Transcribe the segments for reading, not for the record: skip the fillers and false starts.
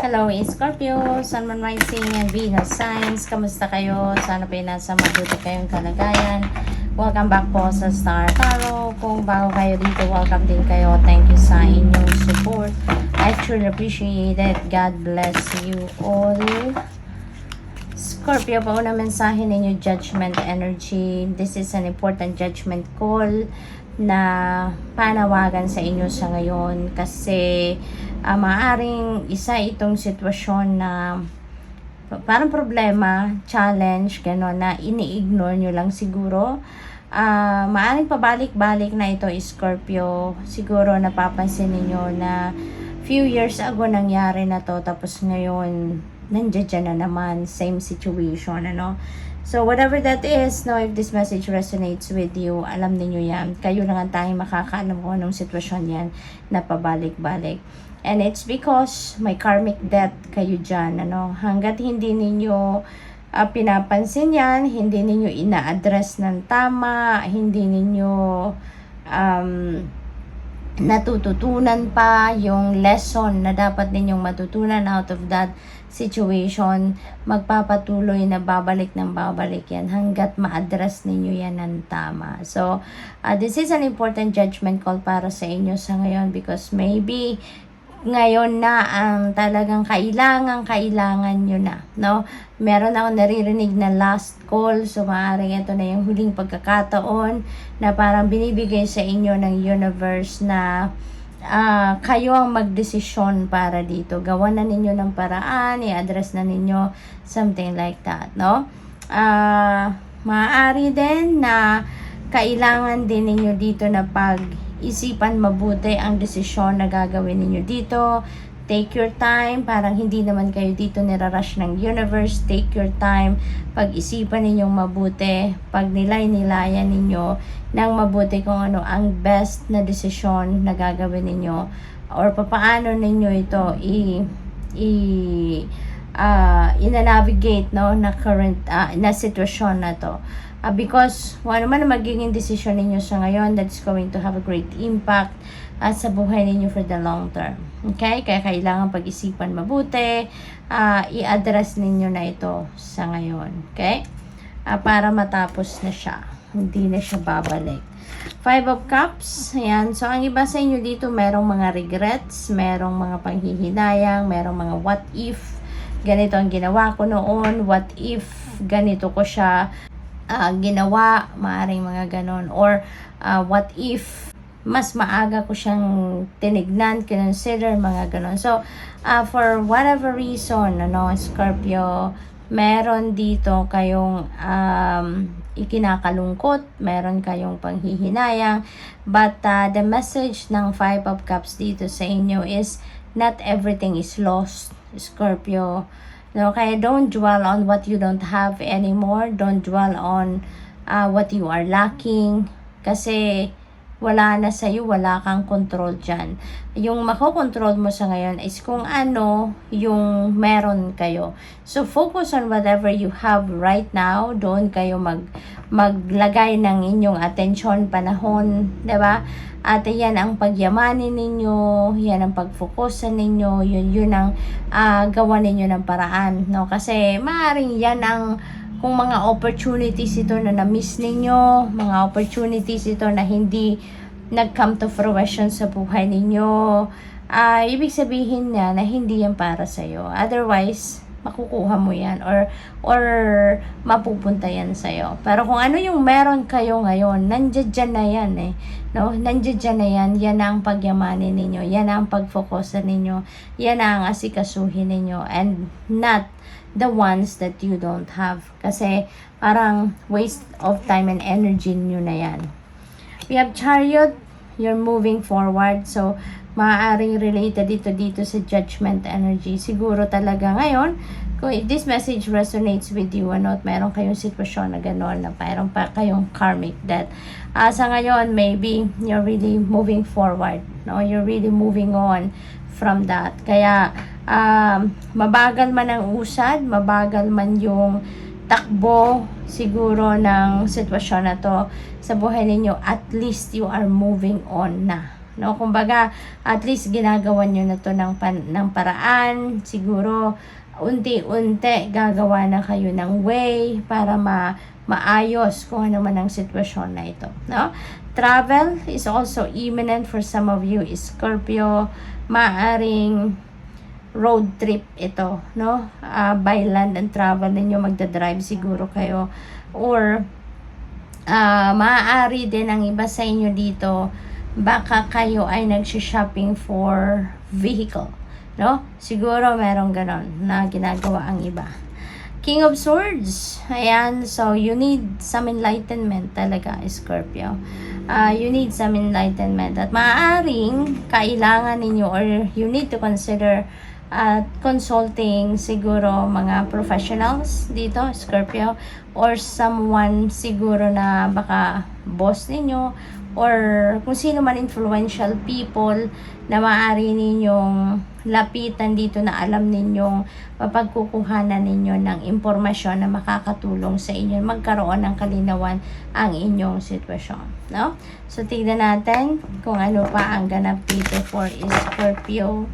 Hello, Scorpio, Sun, Moon, Rising, and Venus signs. Kamusta kayo? Sana po nasa mabuti kayong kalagayan. Welcome back po sa Star Tarot. Kung bago kayo dito, welcome din kayo. Thank you sa inyong support. I truly appreciate it. God bless you all. Scorpio, pauna mensahe ninyo, judgment energy. This is an important judgment call na panawagan sa inyo sa ngayon kasi maaring isa itong sitwasyon na parang problema, challenge, gano'n na ini-ignore nyo lang siguro. Maaring pabalik-balik na ito, Scorpio. Siguro napapansin niyo na few years ago nangyari na to, tapos ngayon nandiyan na naman, same situation, ano. So, whatever that is, no, if this message resonates with you, alam niyo yan. Kayo lang ang tanging makakaalam kung anong sitwasyon yan na pabalik-balik. And it's because may karmic debt kayo dyan, ano. Hanggat hindi ninyo pinapansin yan, hindi ninyo ina-address ng tama, hindi ninyo natututunan pa yung lesson na dapat ninyong matutunan out of that situation, magpapatuloy na babalik ng babalik yan hanggat ma-address ninyo yan ng tama. So, this is an important judgment call para sa inyo sa ngayon because maybe ngayon na ang talagang kailangan nyo na, no? Meron akong naririnig na last call, so maaaring ito na yung huling pagkakataon na parang binibigay sa inyo ng universe na kayo ang magdesisyon para dito. Gawan na ninyo ng paraan, i-address na ninyo, something like that, no? Maaari din na kailangan din ninyo dito na pag-isipan mabuti ang desisyon na gagawin ninyo dito. Take your time, parang hindi naman kayo dito nirarush ng universe. Take your time, pag-isipan ninyong mabuti, pag nilay-nilayan ninyo ng mabuti kung ano ang best na desisyon na gagawin ninyo or papaano ninyo ito ina-navigate, no, na current na sitwasyon na to. Because kung ano man ang magiging decision ninyo sa ngayon, that's going to have a great impact sa buhay ninyo for the long term. Okay? Kaya kailangan pag-isipan mabuti, i-address ninyo na ito sa ngayon. Okay? Para matapos na siya. Hindi na siya babalik. 5 of Cups. Ayan. So, ang iba sa inyo dito, merong mga regrets, merong mga panghihinayang, merong mga what if, ganito ang ginawa ko noon, what if ganito ko siya ginawa, maaring mga ganon, or what if mas maaga ko siyang tinignan, consider, mga ganon. So, for whatever reason, ano, Scorpio, meron dito kayong ikinakalungkot, meron kayong panghihinayang, but the message ng 5 of Cups dito sa inyo is not everything is lost, Scorpio. No, kaya don't dwell on what you don't have anymore. Don't dwell on what you are lacking. Kasi wala na sa'yo, wala kang control dyan. Yung makokontrol mo sa ngayon is kung ano yung meron kayo. So, focus on whatever you have right now. Doon kayo maglagay ng inyong atensyon, panahon, diba? At yan ang pagyamanin ninyo, yan ang pagfokusan ninyo, yun ang gawa ninyo ng paraan, no? Kasi maaaring yan ang kung mga opportunities ito na na-miss ninyo, mga opportunities ito na hindi nag-come to fruition sa buhay ninyo, ibig sabihin niya na hindi yan para sa'yo. Otherwise, makukuha mo yan or mapupunta yan sa'yo. Pero kung ano yung meron kayo ngayon, nandiyan na yan eh. No? Nandiyan na yan. Yan ang pagyamanin ninyo. Yan ang pagfokusan ninyo. Yan ang asikasuhin ninyo. And not the ones that you don't have. Kasi parang waste of time and energy nyo na yan. We have Chariot. You're moving forward. So, maaaring related dito sa judgment energy. Siguro talaga ngayon, kung this message resonates with you, ano, at mayroon kayong sitwasyon na gano'n, na mayroon pa kayong karmic debt. Sa ngayon, maybe you're really moving forward. No? You're really moving on from that. Kaya, mabagal man ang usad, mabagal man yung takbo siguro ng sitwasyon na to sa buhay ninyo, at least you are moving on na. no? Kumbaga, at least ginagawa nyo na to ng paraan. Siguro, unti-unti gagawa na kayo ng way para maayos kung ano man ang sitwasyon na ito, no? Travel is also imminent for some of you, Scorpio. Maaring road trip ito, no? By land and travel ninyo, magdadrive siguro kayo, or maaari din ang iba sa inyo dito, baka kayo ay nagsha-shopping for vehicle, no? Siguro merong ganon na ginagawa ang iba. King of Swords, ayan, so you need some enlightenment talaga, Scorpio. You need some enlightenment, at maaaring kailangan ninyo, or you need to consider consulting siguro mga professionals dito, Scorpio, or someone siguro na baka boss ninyo, or kung sino man influential people na maaari ninyong lapitan dito, na alam ninyong mapagkukuhanan ninyo ng impormasyon na makakatulong sa inyo magkaroon ng kalinawan ang inyong sitwasyon, no? So tignan natin kung ano pa ang ganap dito for Scorpio.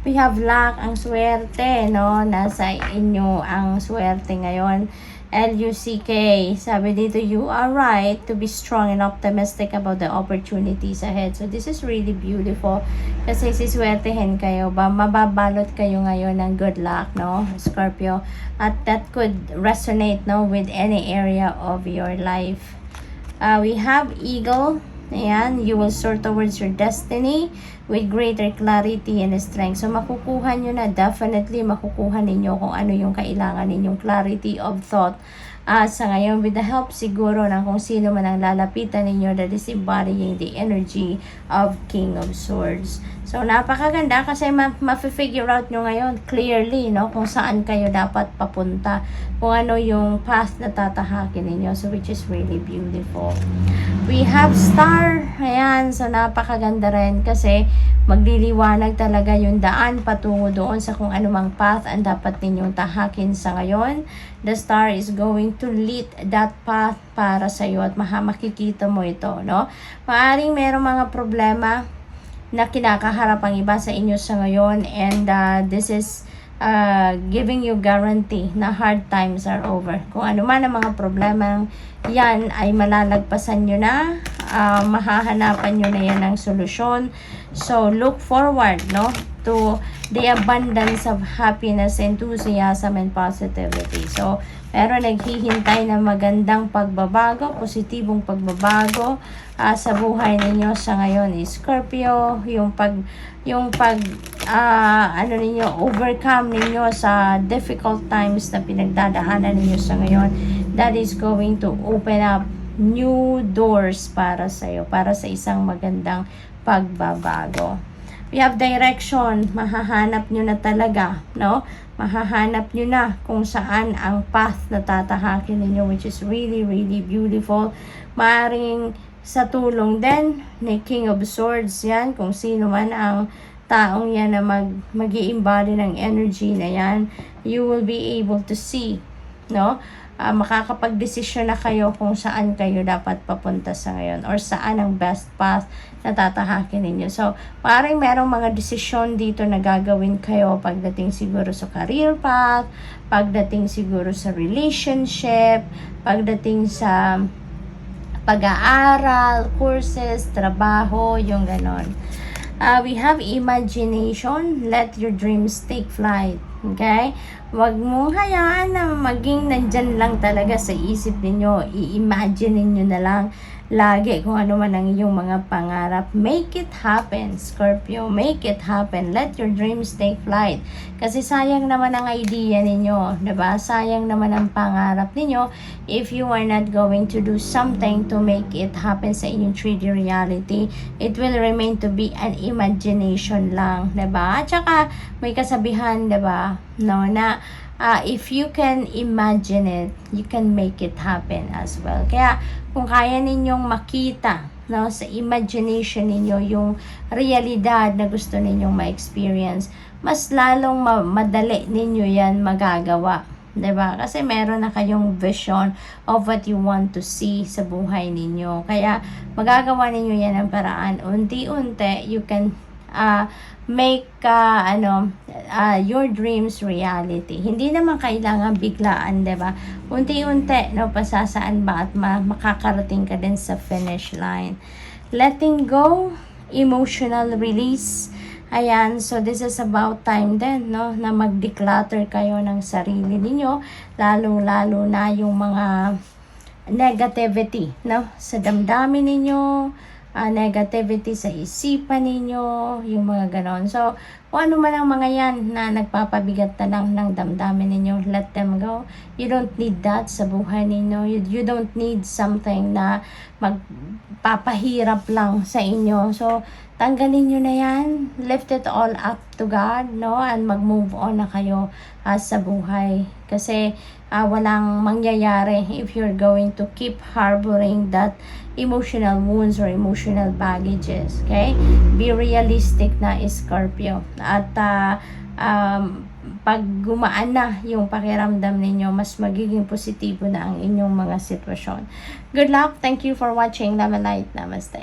We have luck, ang swerte, no? Nasa inyo ang swerte ngayon. LUCK, sabi dito, you are right to be strong and optimistic about the opportunities ahead. So this is really beautiful kasi siswertehin kayo ba, mababalot kayo ngayon ng good luck, no, Scorpio, at that could resonate, no, with any area of your life. We have Eagle. Ayan, you will soar towards your destiny with greater clarity and strength. So, makukuha nyo na, definitely makukuha ninyo kung ano yung kailangan ninyong clarity of thought. Sa ngayon, with the help siguro ng kung sino man ang lalapitan ninyo that is embodying the energy of King of Swords. So, napakaganda kasi ma-figure out nyo ngayon clearly, no, kung saan kayo dapat papunta, kung ano yung path na tatahakin ninyo. So, which is really beautiful. We have Star. Ayan, so napakaganda rin kasi magliliwanag talaga yung daan patungo doon sa kung anumang path ang dapat ninyong tahakin sa ngayon. The Star is going to lead that path para sa iyo, at makikita mo ito, no? Maaring merong mga problema na kinakaharap ang iba sa inyo sa ngayon, and this is giving you guarantee na hard times are over. Kung ano man ang mga problema yan ay malalagpasan nyo na, mahahanapan nyo na yan ng solusyon. So look forward, no, to the abundance of happiness, enthusiasm, and positivity. So pero naghihintay na magandang pagbabago, positibong pagbabago sa buhay ninyo sa ngayon, Scorpio. Yung ano ninyo, overcome ninyo sa difficult times na pinagdadaanan ninyo sa ngayon, that is going to open up new doors para sa iyo, para sa isang magandang pagbabago. We have direction, mahahanap nyo na talaga, no? Mahahanap nyo na kung saan ang path na tatahakin ninyo, which is really, really beautiful. Maaring sa tulong din ni King of Swords yan, kung sino man ang taong yan na mag-i-embody ng energy na yan, you will be able to see, no? Makakapag-desisyon na kayo kung saan kayo dapat papunta sa ngayon, or saan ang best path na tatahakin ninyo. So, parang merong mga desisyon dito na gagawin kayo pagdating siguro sa career path, pagdating siguro sa relationship, pagdating sa pag-aaral, courses, trabaho, yung ganon. We have imagination. Let your dreams take flight. Okay? Huwag mong hayaan na maging nandyan lang talaga sa isip ninyo. I-imagine ninyo na lang lagi kung ano man ang iyong mga pangarap. Make it happen, Scorpio. Make it happen. Let your dreams take flight. Kasi sayang naman ang idea ninyo, diba? Sayang naman ang pangarap ninyo if you are not going to do something to make it happen sa inyong 3D reality. It will remain to be an imagination lang, diba? At saka may kasabihan, diba? No, na if you can imagine it, you can make it happen as well. Kaya kung kaya ninyong makita, no, sa imagination ninyo yung realidad na gusto ninyong ma-experience, mas lalong madali ninyo yan magagawa. 'Diba? Kasi meron na kayong vision of what you want to see sa buhay ninyo. Kaya magagawa ninyo yan ng paraan. Unti-unti, you can make your dreams reality. Hindi naman kailangan biglaan, 'di ba? Unti-unti, no, pasasaan ba at makakarating ka din sa finish line. Letting go, emotional release. Ayan, so this is about time din, no, na mag-declutter kayo ng sarili ninyo, lalo-lalo na yung mga negativity, no, sa damdamin ninyo, negativity sa isipan ninyo, yung mga ganon. So, kung ano man ang mga yan na nagpapabigat na lang ng damdamin ninyo, let them go. You don't need that sa buhay ninyo. You don't need something na magpapahirap lang sa inyo. So, tanggalin nyo na yan. Lift it all up to God, no? And mag-move on na kayo sa buhay. Kasi, walang mangyayari if you're going to keep harboring that emotional wounds or emotional baggages. Okay? Be realistic na, Scorpio. At pag gumaan na yung pakiramdam ninyo, mas magiging positibo na ang inyong mga sitwasyon. Good luck. Thank you for watching. Love and light. Namaste.